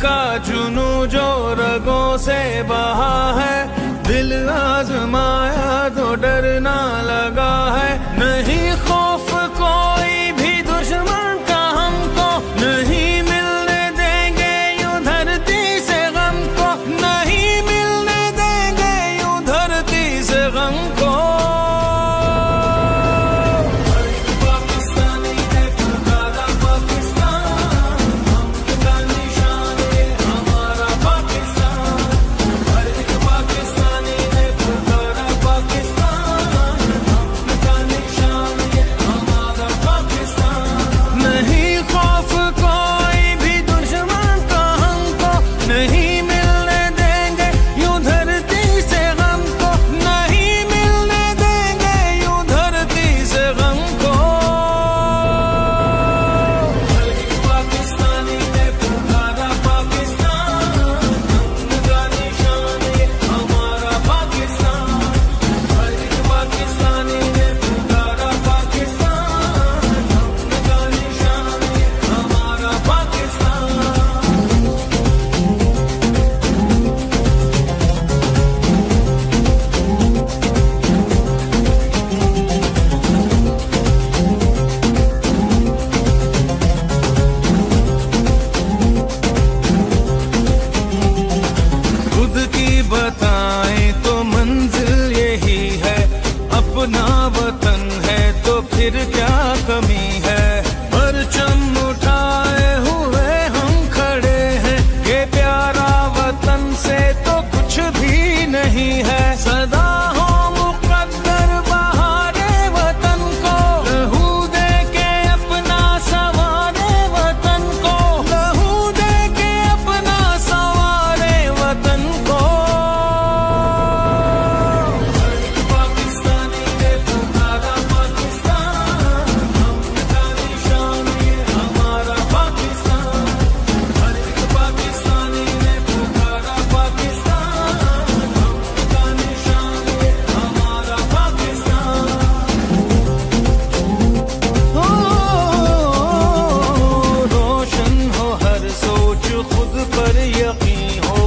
का जुनू जो रगों से बहा है, दिल आजमाया तो डरना लगा है। नहीं खौफ कोई भी दुश्मन का हमको, नहीं मिलने देंगे यूं धरती से गम को, नहीं मिलने देंगे यूं धरती से गम को। बताएं तो मंजिल यही है, अपना वतन है तो फिर क्या कमी है। परचम उठाए हुए हम खड़े हैं, ये प्यारा वतन से तो कुछ भी नहीं है। सदा हो मुकद्दर बहारे वतन को, लहू दे के अपना सवारे वतन को, लहू दे के अपना सवारे वतन को। खुद पर यकीन हो,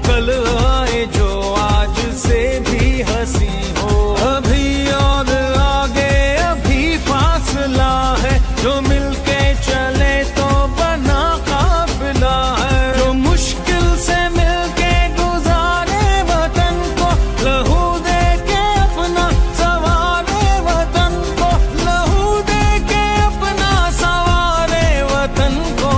कल आए जो आज से भी हंसी हो। अभी और आगे अभी फासला है, जो मिलके चले तो बना काफिला है। जो मुश्किल से मिलके गुजारे वतन को, लहू दे के अपना सवारे वतन को, लहू दे के अपना सवारे वतन को।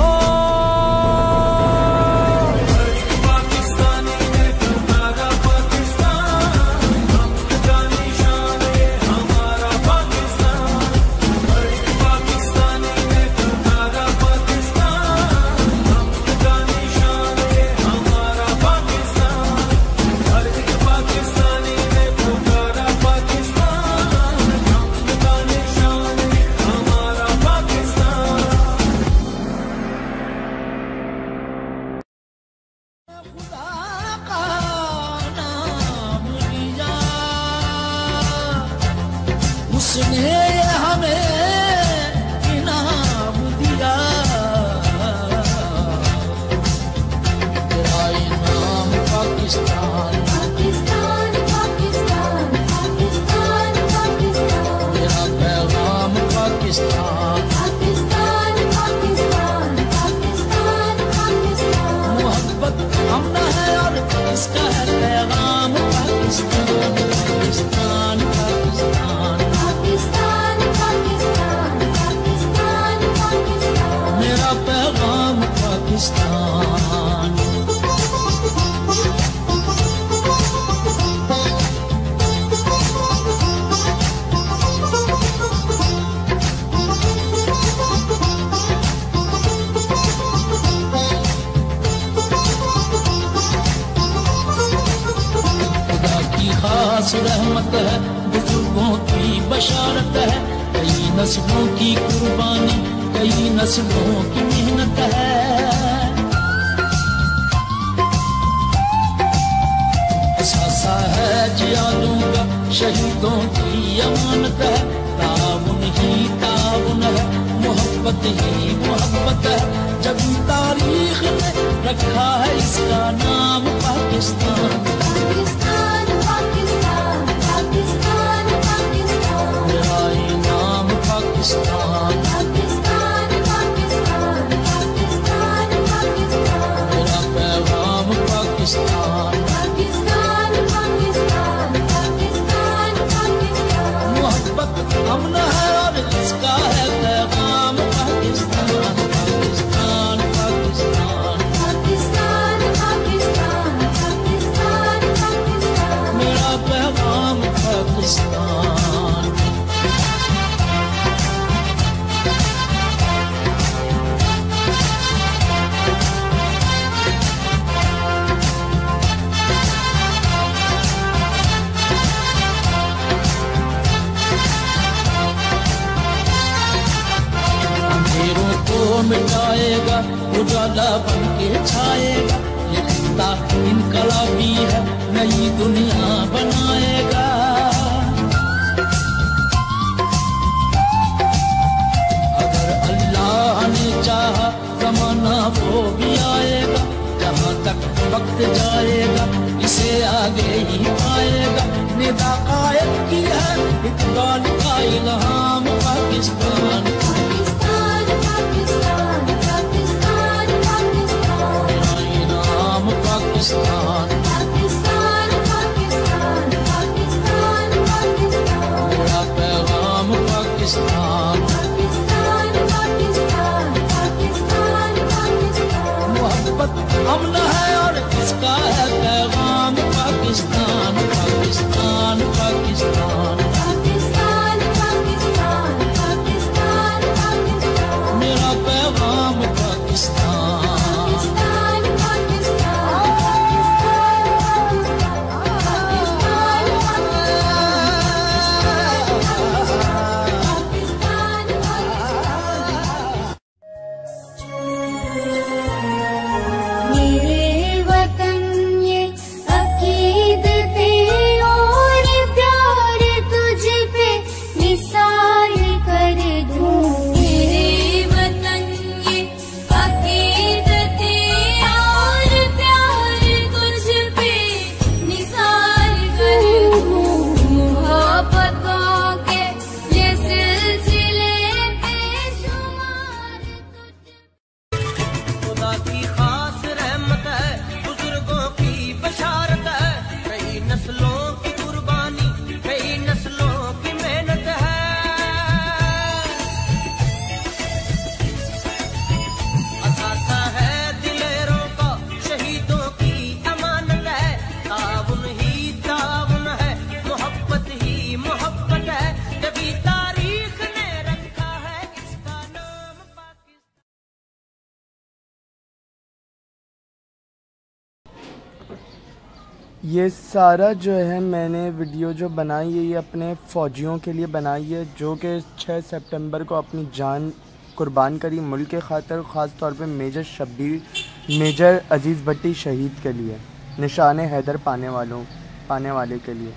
उसने हमें इनाम दिया, तेरा इनाम पाकिस्तान, पाकिस्तान, पाकिस्तान, पाकिस्तान, पाकिस्तान, तेरा पैगाम पाकिस्तान, पाकिस्तान, पाकिस्तान, पाकिस्तान, पाकिस्तान। मोहब्बत हमना है और इसका है पैगाम पाकिस्तान, पाकिस्तान, पाकिस्तान, पाकिस्तान, पाकिस्तान, पाकिस्तान, पाकिस्तान, मेरा पैगाम पाकिस्तान। खुदा की खास रहमत है, बुजुर्गों की बशारत है, कई नस्लों की कुर्बानी, कई नस्लों की मेहनत है। असासा है जियादों का, शहीदों की अमानत है, ताउन ही ताउन है, मोहब्बत ही मोहब्बत है। जब तारीख में रखा है इसका नाम पाकिस्तान। पाकिस्तान पाकिस्तान पाकिस्तान पाकिस्तान, मेरा ये नाम पाकिस्तान। पाकिस्तान पाकिस्तान पाकिस्तान पाकिस्तान, मेरा पैगाम पाकिस्तान। पाकिस्तान पाकिस्तान पाकिस्तान पाकिस्तान, मोहब्बत अमन है और इसका है पैगाम पाकिस्तान। पाकिस्तान पाकिस्तान पाकिस्तान पाकिस्तान पाकिस्तान पाकिस्तान, मेरा पैगाम पाकिस्तान। अंधेरों को मिटाएगा, उजाला बन के छाएगा। ये रिश्ता इनकलाबी है, नई दुनिया बनाएगा। अगर अल्लाह ने चाहा ज़माना वो भी आएगा। जहाँ तक वक्त जाएगा इसे आगे ही पाएगा। निदा कायद की है इक़बाल का इल्हाम पाकिस्तान। पाकिस्तान पाकिस्तान पाकिस्तान पाकिस्तान, मेरा ये नाम पाकिस्तान। पाकिस्तान पाकिस्तान पाकिस्तान पाकिस्तान, मेरा पैगाम पाकिस्तान। पाकिस्तान पाकिस्तान पाकिस्तान पाकिस्तान, मोहब्बत अमन है और इसका है पैगाम पाकिस्तान। पाकिस्तान पाकिस्तान पाकिस्तान पाकिस्तान पाकिस्तान पाकिस्तान, मेरा पैगाम पाकिस्तान। पाकिस्तान पाकिस्तान मेरे वतन ये अकीदतें और प्यार तुझ पे निसार कर दूं। मेरे वतन ये अकीदतें और प्यार तुझ पे निसार कर दूं। मोहब्बतों के ये सिलसिले बेशुमार खुदा की खास रहमत है, बुजुर्गों की बशारत है। कई नस्लों की कुर्बानी, कई नस्लों की मेहनत है। असासा है दिलेरों का, शहीदों की अमानत है। ताउन ही ताउन है, मोहब्बत ही मोहब्बत है। तभी तारीख ने रखा है इसका नाम पाकिस्तान। ये सारा जो है मैंने वीडियो जो बनाई है ये अपने फ़ौजियों के लिए बनाई है, जो कि 6 सितंबर को अपनी जान कुर्बान करी मुल्क के खातिर, ख़ास तौर पे मेजर अजीज़ भट्टी शहीद के लिए, निशान हैदर पाने वाले के लिए।